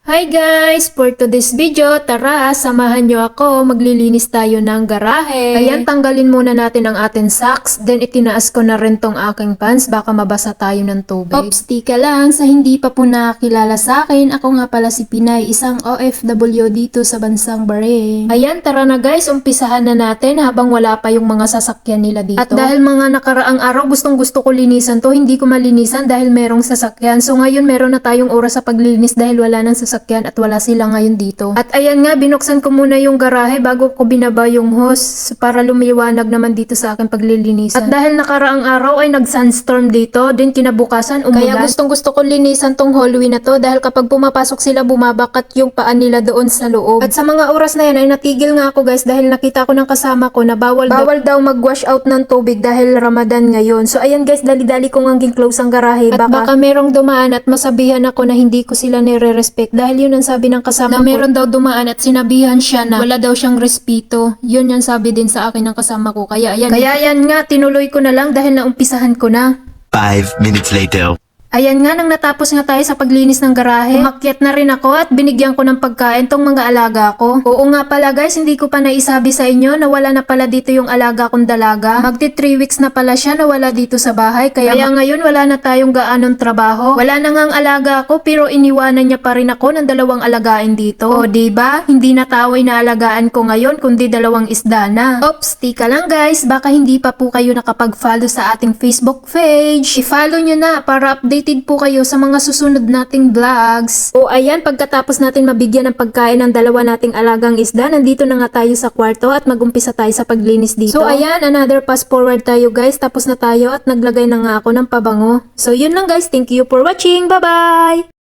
Hi guys! For today's video, tara, samahan nyo ako, maglilinis tayo ng garahe. Ayan, tanggalin muna natin ang ating socks, then itinaas ko na rin tong aking pants, baka mabasa tayo ng tubig. Ops, tika lang, sa hindi pa po nakakilala sa akin, ako nga pala si Pinay, isang OFW dito sa bansang Bahrain. Ayan, tara na guys, umpisahan na natin habang wala pa yung mga sasakyan nila dito. At dahil mga nakaraang araw, gustong gusto ko linisan to, hindi ko malinisan dahil merong sasakyan. So ngayon meron na tayong oras sa paglinis dahil wala nang sasakyan at wala sila ngayon dito. At ayan nga, binuksan ko muna yung garahe bago ko binaba yung hose para lumiwanag naman dito sa akin paglilinisan. At dahil nakaraang araw ay nag-sunstorm dito, din kinabukasan umulan. Kaya gustong gusto ko linisan tong hallway na to dahil kapag pumapasok sila bumabakat yung paan nila doon sa loob. At sa mga oras na yan ay natigil nga ako guys dahil nakita ko ng kasama ko na bawal daw mag-wash out ng tubig dahil Ramadan ngayon. So ayan guys, dali-dali kong hanggang close ang garahe. At baka merong dumaan at masabihan ako na hindi ko sila nire-respect dahil yun ang sabi ng kasama ko. Na meron daw dumaan at sinabihan siya na wala daw siyang respeto. Yun yung sabi din sa akin ng kasama ko. Kaya yan nga, tinuloy ko na lang dahil naumpisahan ko na. 5 minutes later. Ayan nga, nang natapos nga tayo sa paglinis ng garahe, umakyat na rin ako at binigyan ko ng pagkain tong mga alaga ko. Oo nga pala guys, hindi ko pa naisabi sa inyo na wala na pala dito yung alaga kong dalaga. Magti 3 weeks na pala siya na wala dito sa bahay, kaya ngayon wala na tayong gaanong trabaho. Wala na ngang alaga ko pero iniwanan niya pa rin ako ng 2 alagain dito. O diba, hindi na taway na alagaan ko ngayon kundi 2 isda na. Ops, tika lang guys, baka hindi pa po kayo nakapag-follow sa ating Facebook page. I-follow nyo na para updated po kayo sa mga susunod nating vlogs. O ayan, pagkatapos natin mabigyan ng pagkain ng 2 nating alagang isda, nandito na nga tayo sa kwarto at magumpisa tayo sa paglinis dito. So ayan, another fast forward tayo guys, tapos na tayo at naglagay na nga ako ng pabango. So yun lang guys, thank you for watching, bye bye!